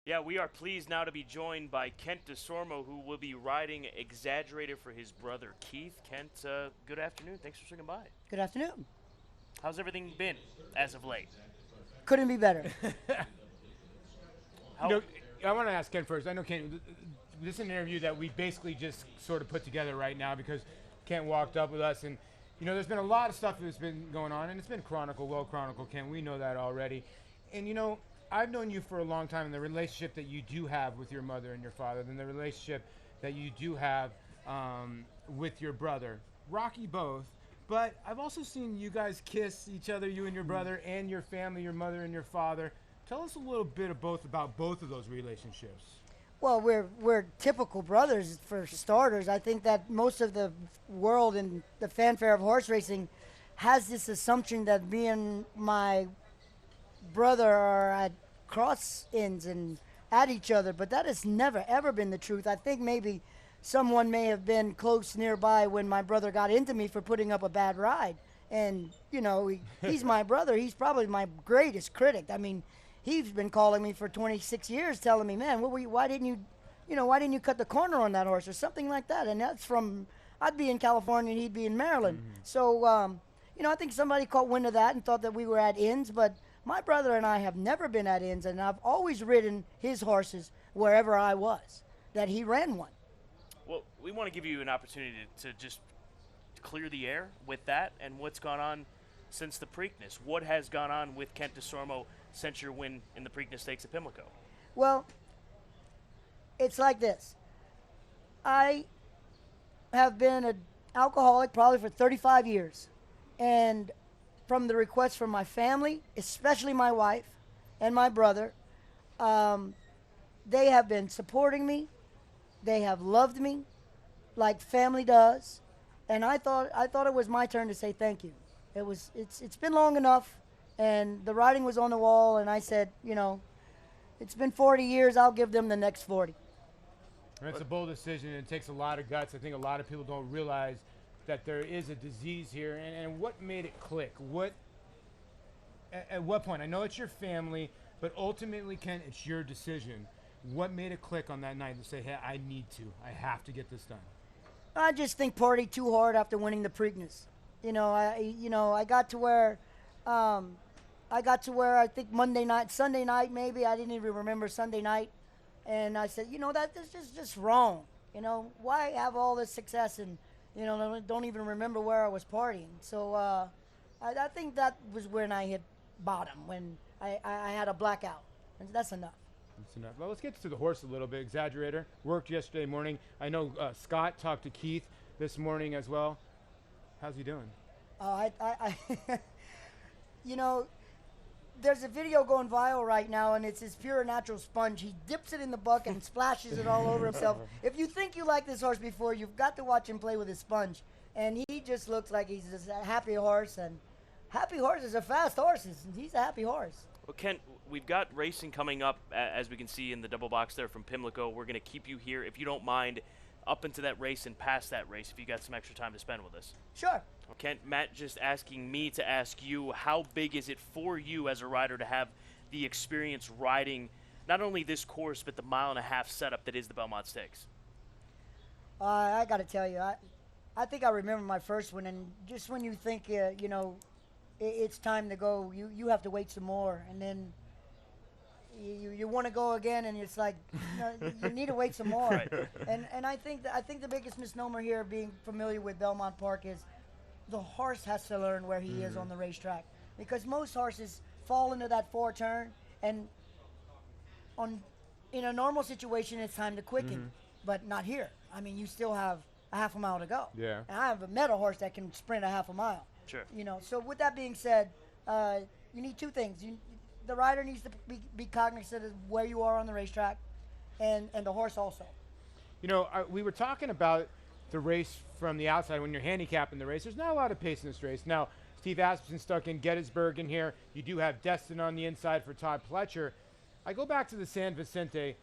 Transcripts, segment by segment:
Yeah, we are pleased now to be joined by Kent Desormeaux, who will be riding Exaggerator for his brother Keith. Kent, good afternoon. Thanks for swinging by. Good afternoon. How's everything been as of late? Couldn't be better. How, You know, I want to ask Ken first. I know Ken, this is an interview that we basically just sort of put together right now because Ken walked up with us, and there's been a lot of stuff that's been going on, and it's been well chronicled, Ken. We know that already, and I've known you for a long time, and the relationship that you do have with your mother and your father, and the relationship that you do have with your brother, rocky both. But I've also seen you guys kiss each other, you and your brother, and your family, your mother and your father. Tell us a little bit about both of those relationships. Well, we're typical brothers for starters. I think that most of the world and the fanfare of horse racing has this assumption that me and my brother are at cross ends and at each other, but that has never ever been the truth. I think maybe someone may have been close nearby when my brother got into me for putting up a bad ride. And he's my brother. He's probably my greatest critic. I mean, he's been calling me for 26 years, telling me, "Man, why didn't you cut the corner on that horse or something like that?" And that's from I'd be in California and he'd be in Maryland. Mm-hmm. So I think somebody caught wind of that and thought that we were at ends, but my brother and I have never been at ends, and I've always ridden his horses wherever I was, that he ran one. well, we want to give you an opportunity to just clear the air with that and what's gone on since the Preakness. What has gone on with Kent Desormeaux since your win in the Preakness Stakes at Pimlico? Well, it's like this. I have been an alcoholic probably for 35 years, and from the requests from my family, especially my wife and my brother, they have been supporting me. They have loved me like family does, and I thought it was my turn to say thank you. It's been long enough, and the writing was on the wall, and I said, it's been 40 years. I'll give them the next 40. It's a bold decision, and it takes a lot of guts. I think a lot of people don't realize that there is a disease here, and what made it click? At what point? I know it's your family, but ultimately, Ken, it's your decision. What made it click on that night to say, "Hey, I have to get this done"? I just think partied too hard after winning the Preakness. I got to where, I think Sunday night maybe, I didn't even remember Sunday night, and I said, that this is just wrong. Why have all this success and don't even remember where I was partying. So I think that was when I hit bottom, when I had a blackout, and that's enough. That's enough. Well, let's get to the horse a little bit. Exaggerator worked yesterday morning. I know Scott talked to Keith this morning as well. How's he doing? There's a video going viral right now, and it's his pure natural sponge. He dips it in the bucket and splashes it all over himself. If you think you like this horse before, you've got to watch him play with his sponge. And he just looks like he's just a happy horse, and happy horses are fast horses, and he's a happy horse. Well, Kent, we've got racing coming up, as we can see in the double box there from Pimlico. We're going to keep you here, if you don't mind, up into that race and past that race, if you got some extra time to spend with us. Sure. Kent, Matt just asking me to ask you, how big is it for you as a rider to have the experience riding not only this course, but the mile-and-a-half setup that is the Belmont Stakes? I got to tell you, I think I remember my first one, and just when you think, it's time to go, you have to wait some more, and then you want to go again, and it's like, you need to wait some more. Right. And I think the biggest misnomer here, being familiar with Belmont Park, is the horse has to learn where he is on the racetrack, because most horses fall into that four-turn, and in a normal situation, it's time to quicken, but not here. I mean, you still have a half a mile to go. Yeah. And I have met a horse that can sprint a half a mile. Sure. So with that being said, you need two things. The rider needs to be cognizant of where you are on the racetrack, and the horse also. We were talking about the race from the outside. When you're handicapping the race, there's not a lot of pace in this race. Now, Steve Asmussen stuck in Gettysburg in here. You do have Destin on the inside for Todd Pletcher. I go back to the San Vicente,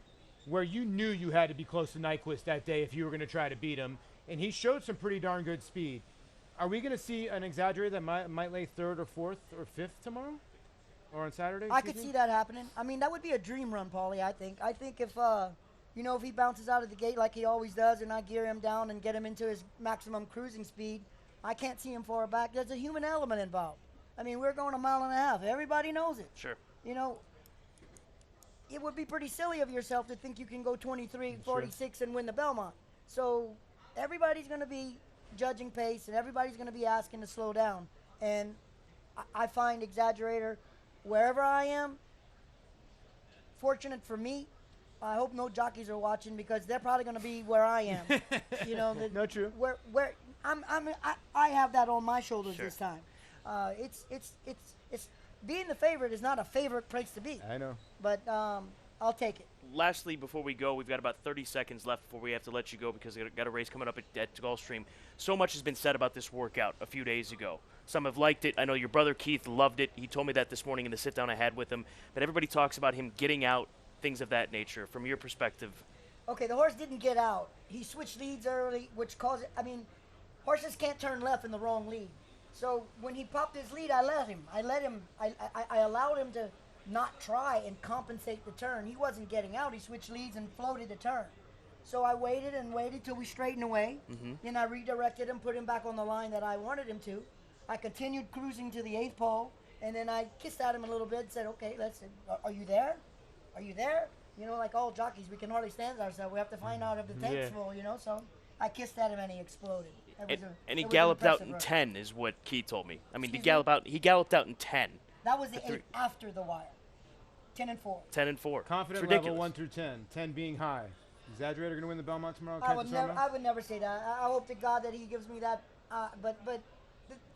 where you knew you had to be close to Nyquist that day if you were going to try to beat him, and he showed some pretty darn good speed. Are we going to see an Exaggerator that might lay third or fourth or fifth tomorrow? Or on Saturday? I could see that happening. I mean, that would be a dream run, Paulie, I think. I think if, if he bounces out of the gate like he always does and I gear him down and get him into his maximum cruising speed, I can't see him far back. There's a human element involved. I mean, we're going 1.5 miles. Everybody knows it. Sure. It would be pretty silly of yourself to think you can go 23:46 and win the Belmont. So everybody's going to be judging pace and everybody's going to be asking to slow down. And I find Exaggerator wherever I am. Fortunate for me, I hope no jockeys are watching because they're probably going to be where I am. No, true. Where I have that on my shoulders this time. It's being the favorite is not a favorite place to be. I know. But I'll take it. Lastly, before we go, we've got about 30 seconds left before we have to let you go because we've got a race coming up at Gulfstream. So much has been said about this workout a few days ago. Some have liked it. I know your brother Keith loved it. He told me that this morning in the sit-down I had with him. But everybody talks about him getting out, things of that nature. From your perspective. Okay, the horse didn't get out. He switched leads early, which caused it. I mean, horses can't turn left in the wrong lead. So when he popped his lead, I let him. I allowed him to not try and compensate the turn. He wasn't getting out. He switched leads and floated the turn. So I waited and waited till we straightened away. Then I redirected him, put him back on the line that I wanted him to. I continued cruising to the 8th pole, and then I kissed at him a little bit and said, okay, are you there? Are you there? Like all jockeys, we can hardly stand ourselves. We have to find out if the tank's full, So I kissed at him and he exploded. And he galloped out in 10 is what Keith told me. I mean, he galloped out in 10. That was the 8 after the wire. 10 and 4. 10 and 4. Confident level 1 through 10. 10 being high. Exaggerator going to win the Belmont tomorrow? I would never say that. I hope to God that he gives me that. But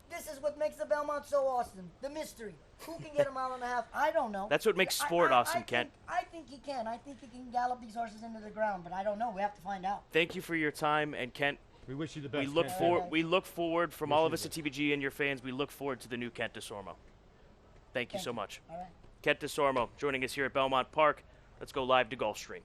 this is what makes the Belmont so awesome. The mystery. Who can get a 1.5 miles? I don't know. That's what makes sport awesome, Kent. I think he can. I think he can gallop these horses into the ground, but I don't know. We have to find out. Thank you for your time, and Kent. We wish you the best. We look forward from all of us at TVG and your fans. We look forward to the new Kent Desormeaux. Thank you so much. All right. Kent Desormeaux joining us here at Belmont Park. Let's go live to Gulfstream.